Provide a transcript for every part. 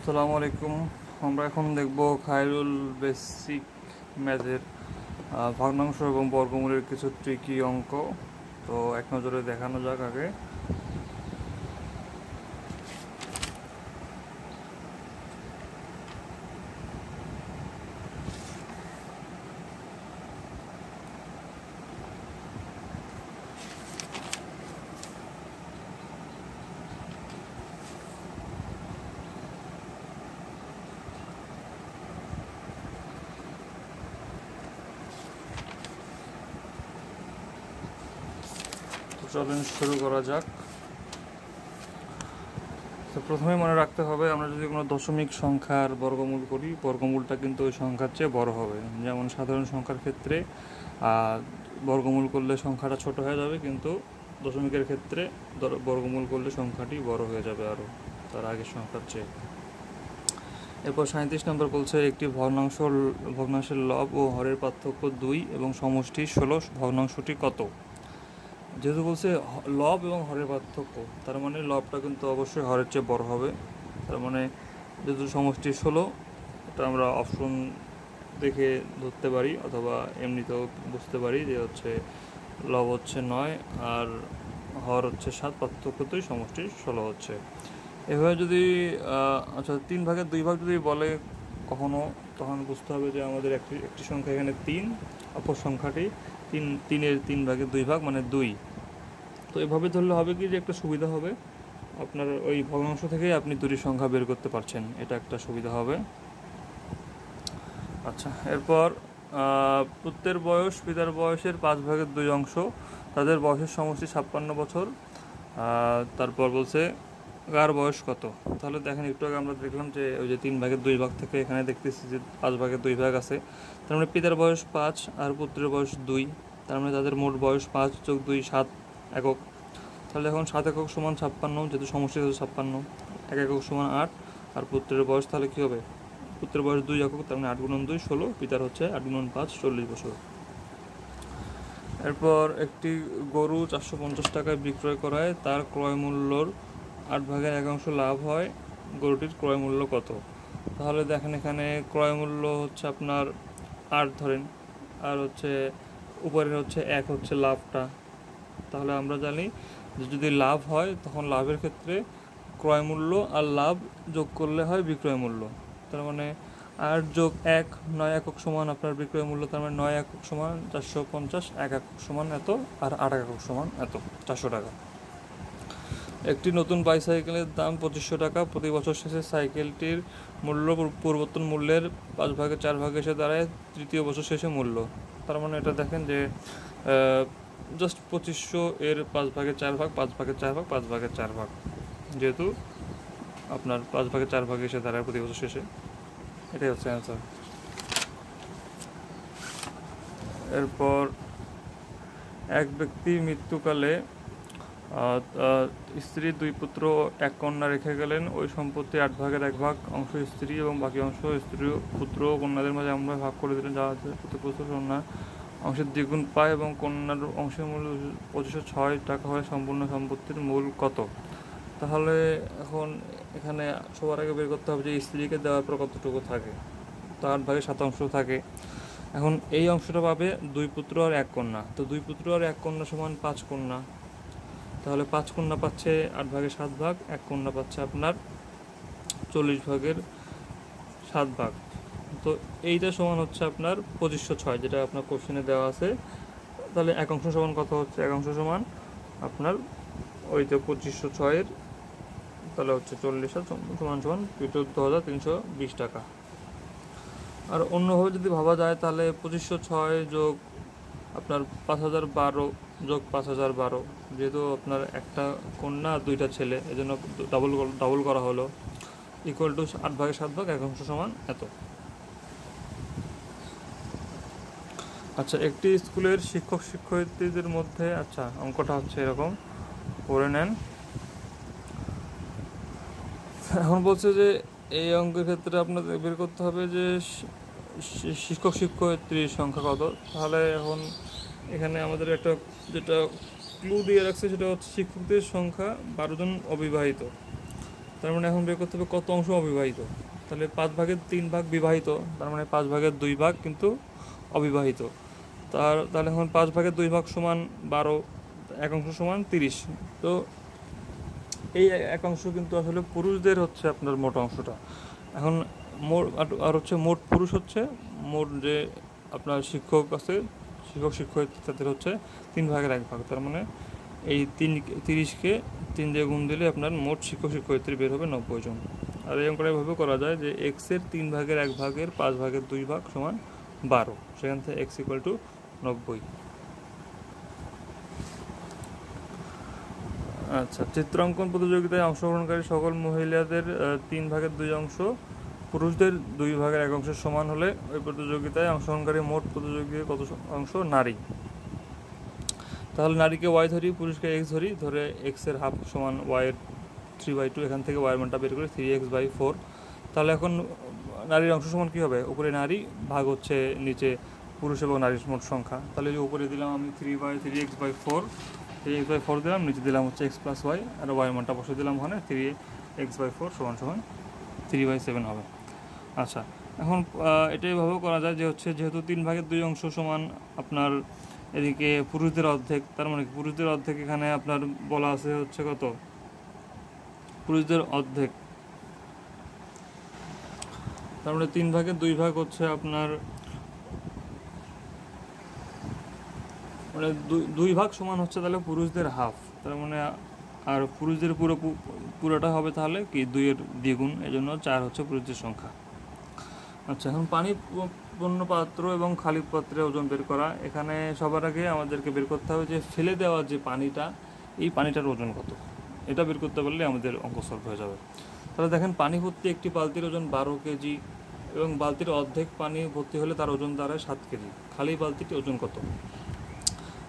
আসসালামু আলাইকুম। আমরা এখন দেখব খায়রুল বেসিক ম্যাথের ভগ্নাংশ এবং বর্গমূলের কিছু ট্রিকি অঙ্ক। তো এক নজরে দেখানো যাক আগে। তো চলেন শুরু করা যাক। তো প্রথমে মনে রাখতে হবে, আমরা যদি কোনো দশমিক সংখ্যার বর্গমূল করি, বর্গমূলটা কিন্তু ওই সংখ্যার চেয়ে বড় হবে। যেমন সাধারণ সংখ্যার ক্ষেত্রে বর্গমূল করলে সংখ্যাটা ছোট হয়ে যাবে, কিন্তু দশমিকের ক্ষেত্রে বর্গমূল করলে সংখ্যাটি বড় হয়ে যাবে আরও তার আগের সংখ্যার চেয়ে। এরপর 37 নম্বর বলছে, একটি ভগ্নাংশের লব ও হরের পার্থক্য 2 এবং সমষ্টি 16, ভগ্নাংশটি কত? যেহেতু বলছে লব এবং হরের পার্থক্য, তার মানে লবটা কিন্তু অবশ্যই হরের চেয়ে বড় হবে। তার মানে যেহেতু সমষ্টি 16, এটা আমরা অপশন দেখে ধরতে পারি, অথবা এমনিতেও বুঝতে পারি যে হচ্ছে লব হচ্ছে 9 আর হর হচ্ছে 7, পার্থক্যতেই সমষ্টি 16 হচ্ছে। এভাবে যদি 3 ভাগের 2 ভাগ যদি বলে কখনো, তখন বুঝতে হবে যে আমাদের একটি সংখ্যা এখানে 3, অপর সংখ্যাটি 3-এর 3 ভাগের 2 ভাগ মানে 2। তো এভাবে ধরলে হবে কি, যে একটা সুবিধা হবে, আপনার ওই ভগ্নাংশ থেকেই আপনি দুটি সংখ্যা বের করতে পারছেন, এটা একটা সুবিধা হবে। আচ্ছা, এরপর পুত্রের বয়স পিতার বয়সের 5 ভাগের 2 অংশ, তাদের বয়সের সমষ্টি 56 বছর। তারপর বলছে কার বয়স কত? তাহলে দেখেন, একটু আগে আমরা দেখলাম যে ওই যে 3 ভাগের 2 ভাগ থেকে এখানে দেখতেছি যে 5 ভাগের 2 ভাগ আছে। তার মানে পিতার বয়স 5 আর পুত্রের বয়স 2, তার মানে তাদের মোট বয়স 5 + 2 7 একক। তাহলে এখন 7 একক সমান 56, যেহেতু সমষ্টি 56, 1 একক সমান 8, আর পুত্রের বয়স তাহলে কী হবে? পুত্রের বয়স 2 একক, তার মানে 8 × 2 16, পিতার হচ্ছে 8 × 5 40 বছর। এরপর একটি গরু 450 টাকায় বিক্রয় করায় তার ক্রয় মূল্যর 8 ভাগের 1 অংশ লাভ হয়, গরুটির ক্রয় মূল্য কত? তাহলে দেখেন, এখানে ক্রয় মূল্য হচ্ছে আপনার 8 ধরেন, আর হচ্ছে উপরের হচ্ছে 1 হচ্ছে লাভটা। তাহলে আমরা জানি যে যদি লাভ হয়, তখন লাভের ক্ষেত্রে ক্রয় মূল্য আর লাভ যোগ করলে হয় বিক্রয় মূল্য। তার মানে 8 + 1 9 একক সমান আপনার বিক্রয় মূল্য, তার মানে 9 একক সমান 450, 1 একক সমান এত, আর 8 একক সমান এত, 400 টাকা। একটি নতুন বাইসাইকেলের দাম 2500 টাকা। প্রতি বছর শেষে সাইকেলটির মূল্য পূর্বতন মূল্যের 5 ভাগের 4 ভাগ এসে দাঁড়ায় তৃতীয় বছর শেষে মূল্য। তার মানে এটা দেখেন যে জাস্ট 2500 এর 5 ভাগের 4 ভাগ, 5 ভাগের 4 ভাগ, 5 ভাগের 4 ভাগ, যেহেতু আপনার 5 ভাগের 4 ভাগ এসে দাঁড়ায় প্রতি বছর শেষে, এটাই হচ্ছে অ্যান্সার। এরপর এক ব্যক্তি মৃত্যুকালে স্ত্রী 2 পুত্র 1 কন্যা রেখে গেলেন। ওই সম্পত্তি 8 ভাগের 1 ভাগ অংশ স্ত্রী এবং বাকি অংশ স্ত্রী পুত্র ও কন্যাদের মাঝে আমরা ভাগ করে দিলেন, যা পুত্র কন্যা অংশের দ্বিগুণ পায় এবং কন্যার অংশের মূল্য 2506 টাকা হয়। সম্পূর্ণ সম্পত্তির মূল কত? তাহলে এখন এখানে সবার আগে বের করতে হবে যে স্ত্রীকে দেওয়ার পর কতটুকু থাকে। তো 8 ভাগের 7 অংশ থাকে। এখন এই অংশটা পাবে 2 পুত্র আর 1 কন্যা। তো 2 পুত্র আর 1 কন্যা সমান 5 কন্যা। তাহলে 5 কন্যা পাচ্ছে 8 ভাগের 7 ভাগ, 1 কন্যা পাচ্ছে আপনার 40 ভাগের 7 ভাগ। তো এইটা সমান হচ্ছে আপনার 2506, যেটা আপনার কোশ্চেনে দেওয়া আছে। তাহলে 1 অংশ সমান কত হচ্ছে? 1 অংশ সমান আপনার ওই যে 2506-এর, তাহলে হচ্ছে 40 সমান 14,320 টাকা। আর অন্যভাবে যদি ভাবা যায়, তাহলে 2506 যোগ আপনার 5012 যোগ 5012, যেহেতু আপনার একটা কন্যা আর 2টা ছেলে, এজন্য ডাবল করা হলো, ইকুয়াল টু 8 ভাগের 7 ভাগ, 1 অংশ সমান এত। আচ্ছা, একটি স্কুলের শিক্ষক শিক্ষয়িত্রীদের মধ্যে, আচ্ছা অঙ্কটা হচ্ছে এরকম, পড়ে নেন। এখন বলছে যে এই অঙ্কের ক্ষেত্রে আপনাদের বের করতে হবে যে শিক্ষক শিক্ষয়িত্রীর সংখ্যা কত। তাহলে এখন এখানে আমাদের একটা যেটা ক্লু দিয়ে রাখছে, সেটা হচ্ছে শিক্ষকদের সংখ্যা 12 জন অবিবাহিত। তার মানে এখন বের করতে হবে কত অংশ অবিবাহিত। তাহলে 5 ভাগের 3 ভাগ বিবাহিত, তার মানে 5 ভাগের 2 ভাগ কিন্তু অবিবাহিত। তাহলে এখন 5 ভাগের 2 ভাগ সমান 12, এক অংশ সমান 30। তো এই এক অংশ কিন্তু আসলে পুরুষদের হচ্ছে আপনার মোট অংশটা। এখন মোট আর হচ্ছে মোট পুরুষ হচ্ছে মোট যে আপনার শিক্ষক আছে, শিক্ষয়িত্রী তাদের হচ্ছে 3 ভাগের 1 ভাগ। তার মানে এই 30কে 3 দিয়ে গুণ দিলে আপনার মোট শিক্ষয়িত্রী বের হবে 90 জন। আর এই অঙ্কটা এভাবে করা যায় যে এক্সের 3 ভাগের 1 ভাগের 5 ভাগের 2 ভাগ সমান 12, সেখান থেকে x = 90। আচ্ছা, চিত্রাঙ্কন প্রতিযোগিতায় অংশগ্রহণকারী সকল মহিলাদের 3 ভাগের 2 অংশ পুরুষদের 2 ভাগের 1 অংশের সমান হলে ওই প্রতিযোগিতায় অংশগ্রহণকারী মোট প্রতিযোগীর কত অংশ নারী। তাহলে নারীকে y ধরি, পুরুষকে x ধরি, ধরে x এর হাফ সমান y এর 3/2, এখান থেকে y এর মানটা বের করে 3x/4। তাহলে এখন নারীর অংশ সমান কী হবে? উপরে নারী ভাগ হচ্ছে নিচে পুরুষ এবং নারীর মোট সংখ্যা। তাহলে যে উপরে দিলাম আমি 3/3x/4, 3x/4 দিলাম, নিচে দিলাম হচ্ছে x + y, আর y এর মানটা বসে দিলাম ওখানে 3x/4 = 3/7 হবে। আচ্ছা, এখন এটা এভাবেও করা যায় যে হচ্ছে যেহেতু 3 ভাগের 2 অংশ সমান আপনার এদিকে পুরুষদের অর্ধেক, তার মানে পুরুষদের অর্ধেক এখানে আপনার বলা আছে হচ্ছে কত? পুরুষদের অর্ধেক, তার মানে 3 ভাগের 2 ভাগ হচ্ছে আপনার মানে 2 ভাগ সমান হচ্ছে তাহলে পুরুষদের হাফ। তার মানে আর পুরুষদের পুরোটা হবে তাহলে কি 2 এর দ্বিগুণ, এই জন্য 4 হচ্ছে পুরুষদের সংখ্যা। আচ্ছা, এখন পানি পূর্ণ পাত্র এবং খালি পাত্রের ওজন বের করা। এখানে সবার আগে আমাদেরকে বের করতে হবে যে ফেলে দেওয়া যে পানিটা, এই পানিটার ওজন কত, এটা বের করতে পারলে আমাদের অঙ্ক সলভ হয়ে যাবে। তাহলে দেখেন, পানি ভর্তি একটি বালতির ওজন 12 কেজি এবং বালতির অর্ধেক পানি ভর্তি হলে তার ওজন দাঁড়ায় 7 কেজি। খালি বালতিটির ওজন কত?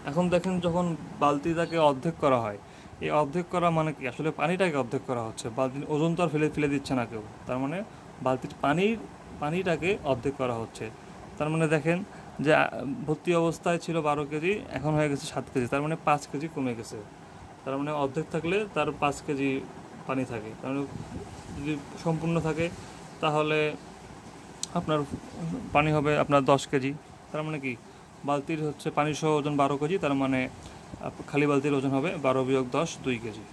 এখন দেখেন, যখন বালতিটাকে অর্ধেক করা হয়, এই অর্ধেক করা মানে কি? আসলে পানিটাকে অর্ধেক করা হচ্ছে, বালতির ওজন তো আর ফেলে দিচ্ছে না কেউ। তার মানে বালতির পানিটাকে অর্ধেক করা হচ্ছে। তার মানে দেখেন যে ভর্তি অবস্থায় ছিল 12 কেজি, এখন হয়ে গেছে 7 কেজি, তার মানে 5 কেজি কমে গেছে। তার মানে অর্ধেক থাকলে তার 5 কেজি পানি থাকে। তার মানে যদি সম্পূর্ণ থাকে তাহলে আপনার পানি হবে আপনার 10 কেজি। তার মানে কি বালতির হচ্ছে পানি সহ ওজন 12 কেজি, তার মানে খালি বালতির ওজন হবে 12 - 10 2 কেজি।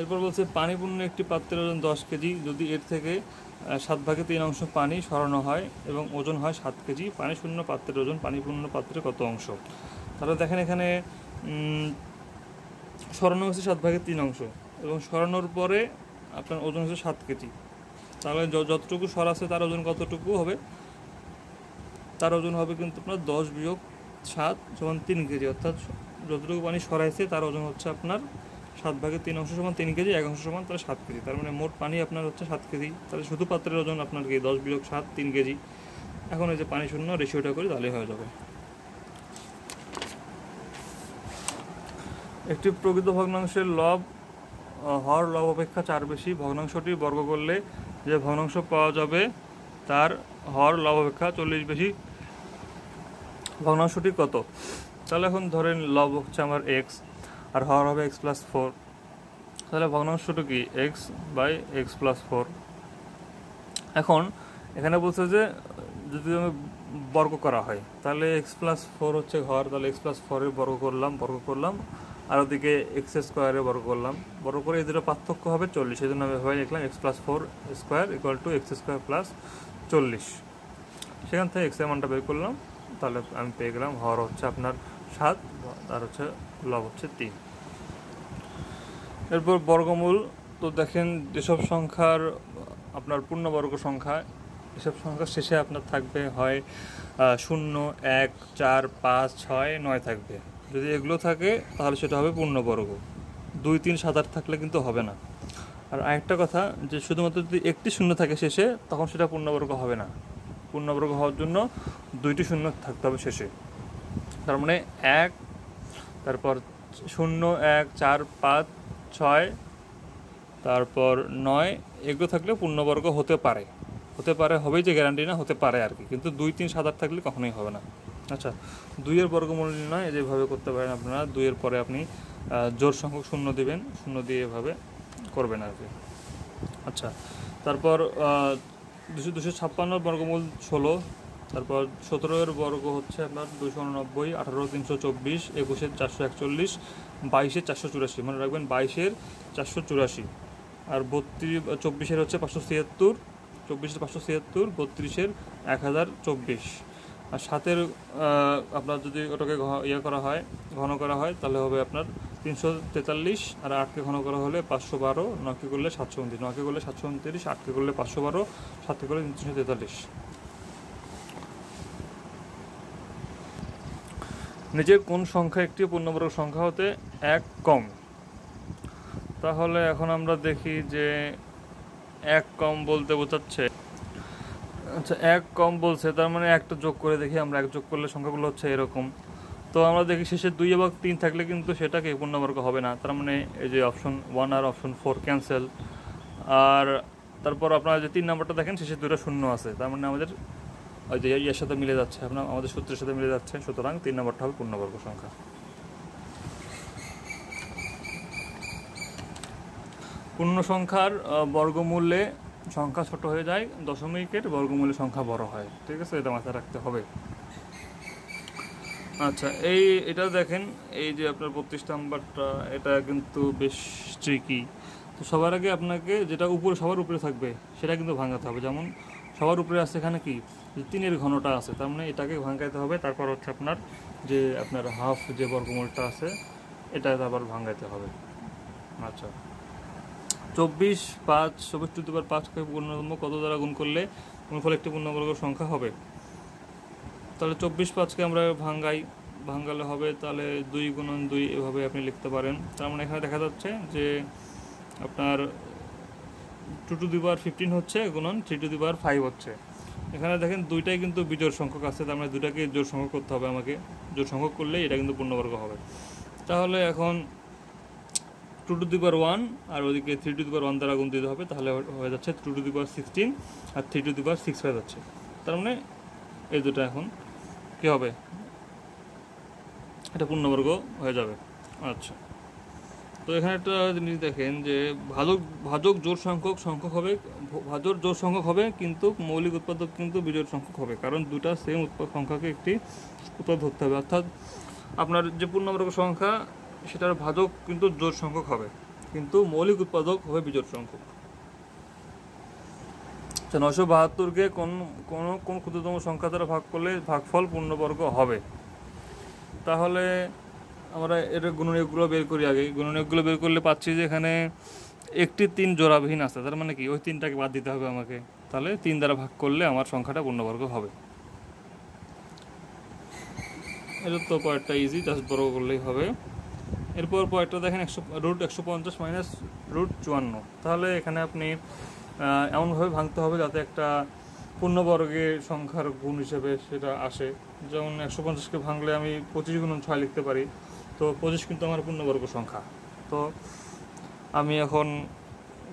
এরপর বলছে পানিপূর্ণ একটি পাত্রের ওজন 10 কেজি যদি এর থেকে 7 ভাগের 3 অংশ পানি সরানো হয় এবং ওজন হয় 7 কেজি। পানি শূন্য পাত্রের ওজন পানিপূর্ণ পাত্রে কত অংশ? তাহলে দেখেন, এখানে সরানো হচ্ছে 7 ভাগের 3 অংশ এবং সরানোর পরে আপনার ওজন হচ্ছে 7 কেজি। তাহলে যতটুকু সরাচ্ছে তার ওজন কতটুকু হবে? তার ওজন হবে কিন্তু আপনার 10 - 7 = 3 কেজি। অর্থাৎ যতটুকু পানি সরাইছে তার ওজন হচ্ছে আপনার 7 ভাগের 3 অংশ সমান 3 কেজি, 1 অংশ সমান তাহলে 7 কেজি। তার মানে মোট পানি আপনার হচ্ছে 7 কেজি। তাহলে শুধু পাত্রের ওজন আপনার কি 10 - 7 3 কেজি। এখন এই যে পানি শূন্য রেশিওটা করি তাহলে হয়ে যাবে। একটি প্রকৃত ভগ্নাংশের লব হর লব অপেক্ষা 4 বেশি। ভগ্নাংশটি বর্গ করলে যে ভগ্নাংশ পাওয়া যাবে তার হর লব অপেক্ষা 40 বেশি। ভগ্নাংশটি কত? তাহলে এখন ধরেন লব হচ্ছে আমার x আর হর হবে x + 4। তাহলে ভগ্নাংশটা কি x/x + 4। এখন এখানে বলছে যে যদি বর্গ করা হয় তাহলে x + 4 হচ্ছে ঘর, তাহলে x + 4 এর বর্গ করলাম আর ওদিকে x² বর্গ করলাম, বর্গ করে এই দুটো পার্থক্য হবে 40। সেই জন্য আমি এভাবে লিখলাম x + 4² = x² + 40। সেখান থেকে x এর মানটা বের করলাম, তাহলে আমি পেয়ে গেলাম হর হচ্ছে আপনার 7 আর হচ্ছে লব হচ্ছে 3। এরপর বর্গমূল। তো দেখেন, যেসব সংখ্যার আপনার পূর্ণবর্গ সংখ্যা, এসব সংখ্যার শেষে আপনার থাকবে হয় 0, 1, 4, 5, 6, 9 থাকবে। যদি এগুলো থাকে তাহলে সেটা হবে পূর্ণবর্গ। 2, 3, 7, 8 থাকলে কিন্তু হবে না। আর আরেকটা কথা, যে শুধুমাত্র যদি একটি শূন্য থাকে শেষে তখন সেটা পূর্ণবর্গ হবে না। পূর্ণবর্গ হওয়ার জন্য 2টি শূন্য থাকতে হবে শেষে। তার মানে 1, তারপর 0, 1, 4, 5, 6, তারপর 9, এগুলো থাকলে পূর্ণবর্গ হতে পারে। হবেই যে গ্যারান্টি না, হতে পারে আর কি। কিন্তু 2, 3, 7, 8 থাকলে কখনোই হবে না। আচ্ছা, 2 এর বর্গমূল নির্ণয় যেভাবে করতে পারেন আপনারা। 2 এর পরে আপনি জোড় সংখ্যক শূন্য দিবেন, শূন্য দিয়ে এভাবে করবেন আর কি। আচ্ছা, তারপর 256 বর্গমূল 16, তারপর 17 বর্গ হচ্ছে আপনার 289, 18 324, 21 441, 22 484, মনে রাখবেন 22 484, আর 24 হচ্ছে 576, 24 576, 32 1024, আর 7 আপনার যদি ওটাকে করা হয়, ঘন করা হয়, তাহলে হবে আপনার 343, আর 8কে ঘন করা হলে 512, 9কে করলে 729, 9কে করলে 729, 8কে করলে 512, 7কে করলে 343। নিজের কোন সংখ্যা একটি পূর্ণবর্গ সংখ্যা হতে 1 কম? তাহলে এখন আমরা দেখি যে 1 কম বলতে বোঝাচ্ছে, আচ্ছা 1 কম বলছে, তার মানে একটা যোগ করে দেখি আমরা, 1 যোগ করলে সংখ্যাগুলো হচ্ছে এরকম। তো আমরা দেখি শেষে 2 এবং 3 থাকলে কিন্তু সেটাকে পূর্ণবর্গ হবে না, তার মানে এই যে অপশন 1 আর অপশন 4 ক্যান্সেল। আর তারপর আপনারা যে 3 নাম্বারটা দেখেন শেষে 2টা শূন্য আছে, তার মানে আমাদের ওই যে এর সাথে মিলে যাচ্ছে, আপনার আমাদের সূত্রের সাথে মিলে যাচ্ছে, সুতরাং 3 নাম্বারটা হবে পূর্ণবর্গ সংখ্যা। পূর্ণ সংখ্যার বর্গমূলে সংখ্যা ছোট হয়ে যায়, দশমিকের বর্গমূলে সংখ্যা বড় হয়, ঠিক আছে, এটা মাথায় রাখতে হবে। আচ্ছা, এটা দেখেন, এই যে আপনার 32 নাম্বারটা, এটা কিন্তু বেশ ট্রিকি। তো সবার আগে আপনাকে যেটা সবার উপরে থাকবে সেটা কিন্তু ভাঙাতে হবে। যেমন সবার উপরে আছে এখানে কি 3-এর ঘনটা আছে, তার মানে এটাকে ভাঙাইতে হবে। তারপর হচ্ছে আপনার হাফ যে বর্গমূলটা আছে এটা আবার ভাঙাইতে হবে। আচ্ছা, 24 টু দি পাওয়ার 5কে পূর্ণতম কত দ্বারা গুণ করলে গুণফল একটি পূর্ণবর্গ সংখ্যা হবে? তাহলে 24 5কে আমরা ভাঙালে হবে তাহলে 2 গুণন 2, এভাবে আপনি লিখতে পারেন। তার মানে এখানে দেখা যাচ্ছে যে আপনার 2 টু দি পাওয়ার 15 হচ্ছে গুণন 3 টু দি পাওয়ার 5 হচ্ছে। এখানে দেখেন দুইটাই কিন্তু বিজোড় সংখ্যক আছে, তার মানে দুটাকে জোড় সংখ্যক করতে হবে আমাকে, জোড় সংখ্যক করলে এটা কিন্তু পূর্ণবর্গ হবে। তাহলে এখন 2 টু দি পাওয়ার 1 আর ওদিকে 3 টু দি পাওয়ার 1 দ্বারা গুণ দিতে হবে, তাহলে হয়ে যাচ্ছে 2 to the power 16 R 3 to the পাওয়ার 6 হয়ে যাচ্ছে। তার মানে এই দুটো এখন কী হবে, এটা পূর্ণবর্গ হয়ে যাবে। আচ্ছা, তো এখানে একটা জিনিস দেখেন যে ভাজক জোড় সংখ্যক হবে, কিন্তু মৌলিক উৎপাদক কিন্তু বিজোড় সংখ্যক হবে, কারণ দুটা সেম সংখ্যাকে একটি উৎপাদক ধরতে হবে। অর্থাৎ আপনার যে পূর্ণবর্গ সংখ্যা সেটার ভাজক কিন্তু জোড় সংখ্যক হবে, কিন্তু মৌলিক উৎপাদক হবে বিজোড় সংখ্যক। 972কে কোন ক্ষুদ্রতম সংখ্যা দ্বারা ভাগ করলে ভাগফল পূর্ণবর্গ হবে? তাহলে আমরা এর গুণনীয়কগুলো বের করি আগে। গুণনীয়কগুলো বের করলে পাচ্ছি যে এখানে একটি 3 জোড়াবিহীন আছে, তার মানে কি ওই 3টাকে বাদ দিতে হবে আমাকে, তাহলে 3 দ্বারা ভাগ করলে আমার সংখ্যাটা পূর্ণবর্গ হবে। এটা তো পয়েন্টটা ইজি, জাস্ট বর্গ করলেই হবে। এরপর পয়েন্টটা দেখেন √150 মাইনাস √54, তাহলে এখানে আপনি এমনভাবে ভাঙতে হবে যাতে একটা পূর্ণবর্গের সংখ্যার গুণ হিসেবে সেটা আসে। যেমন 150কে ভাঙলে আমি 25 গুণন 6 লিখতে পারি, তো 25 কিন্তু আমার পূর্ণবর্গ সংখ্যা। তো আমি এখন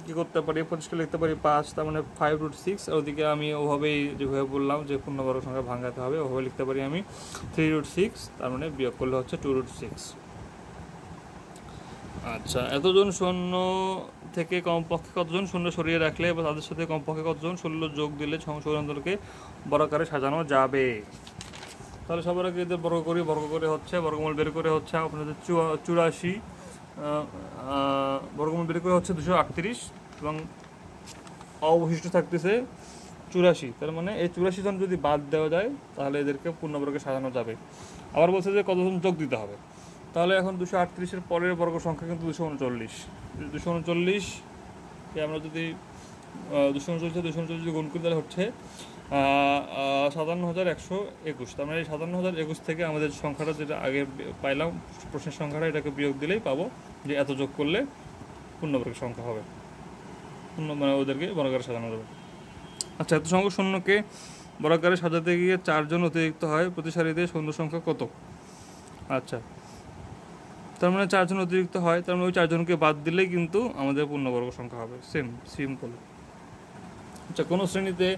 কী করতে পারি, 25কে লিখতে পারি 5, তার মানে 5√6, আর ওদিকে আমি ওভাবেই যেভাবে বললাম যে পূর্ণবর্গ সংখ্যা ভাঙাতে হবে ওভাবে লিখতে পারি আমি 3√6, তার মানে বিয়োগ করলে হচ্ছে 2√6। আচ্ছা, এতজন শূন্য থেকে কমপক্ষে কতজন শূন্য সরিয়ে রাখলে বা তাদের সাথে কমপক্ষে কতজন শূন্য যোগ দিলে সমসংখ্যান্তরকে বর্গাকারে সাজানো যাবে? তাহলে সবার আগে এদের বর্গ করে হচ্ছে বর্গমূল বের করে হচ্ছে আপনাদের 84, বর্গমূল বের করে হচ্ছে 238, এবং অবশিষ্ট থাকতেছে 84। তার মানে এই 84 জন যদি বাদ দেওয়া যায় তাহলে এদেরকে পূর্ণবর্গে সাজানো যাবে। আবার বলছে যে কতজন যোগ দিতে হবে, তাহলে এখন 238-এর পরের বর্গ সংখ্যা কিন্তু 239। 239কে আমরা যদি 239 গুণ করি তাহলে হচ্ছে 57,121। তার মানে এই 57,021 থেকে আমাদের সংখ্যাটা যেটা আগে পাইলাম প্রশ্নের সংখ্যাটা, এটাকে বিয়োগ দিলেই পাবো যে এত যোগ করলে পূর্ণবর্গ সংখ্যা হবে, মানে ওদেরকে বর্গাকারে সাজানো যাবে। আচ্ছা, এত সংখ্যক শূন্যকে বর্গাকারে সাজাতে গিয়ে 4 জন অতিরিক্ত হয়, প্রতি সারিতে শূন্য সংখ্যা কত? আচ্ছা, তার মানে 4 জন অতিরিক্ত হয়, তার মানে ওই 4 জনকে বাদ দিলেই কিন্তু আমাদের পূর্ণবর্গ সংখ্যা হবে। সিম্পল। আচ্ছা, কোনো শ্রেণীতে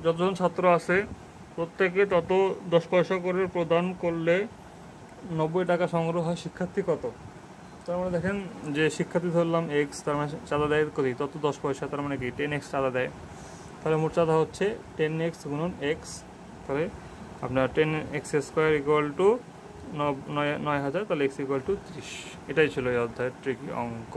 যতজন ছাত্র আছে প্রত্যেকে তত 10 পয়সা করে প্রদান করলে 90 টাকা সংগ্রহ হয়, শিক্ষার্থী কত? তার মানে দেখেন যে শিক্ষার্থী ধরলাম এক্স, তার মানে চাঁদা দেয় কত, তত 10 পয়সা, তার মানে কি 10x চাঁদা দেয়। তাহলে মোট চাঁদা হচ্ছে 10x গুণন এক্স, তাহলে আপনার 10x² ইকুয়াল টু 9000, তাহলে x ইকুয়াল টু 30। এটাই ছিল এই অধ্যায়ের ট্রিকি অঙ্ক।